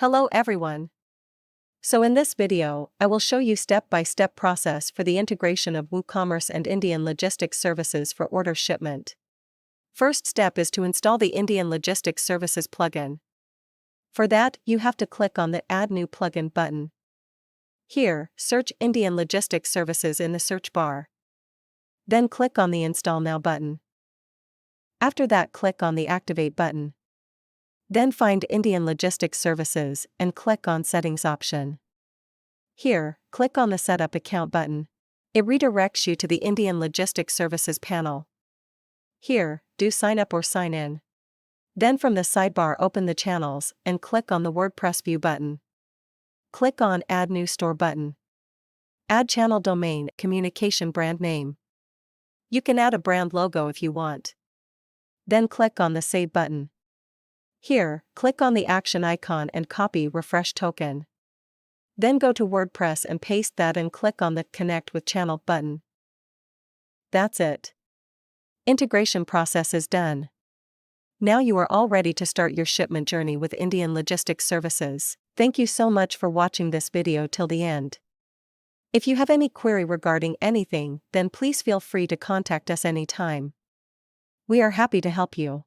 Hello everyone. So in this video, I will show you step-by-step process for the integration of WooCommerce and Indian Logistics Services for order shipment. First step is to install the Indian Logistics Services plugin. For that, you have to click on the Add New Plugin button. Here, search Indian Logistics Services in the search bar. Then click on the Install Now button. After that, click on the Activate button. Then find Indian Logistics Services and click on Settings option. Here, click on the Setup Account button. It redirects you to the Indian Logistics Services panel. Here, do Sign Up or Sign In. Then from the sidebar open the channels and click on the WordPress View button. Click on Add New Store button. Add channel domain, communication brand name. You can add a brand logo if you want. Then click on the Save button. Here, click on the action icon and copy refresh token. Then go to WordPress and paste that and click on the Connect with Channel button. That's it. Integration process is done. Now you are all ready to start your shipment journey with Indian Logistics Services. Thank you so much for watching this video till the end. If you have any query regarding anything, then please feel free to contact us anytime. We are happy to help you.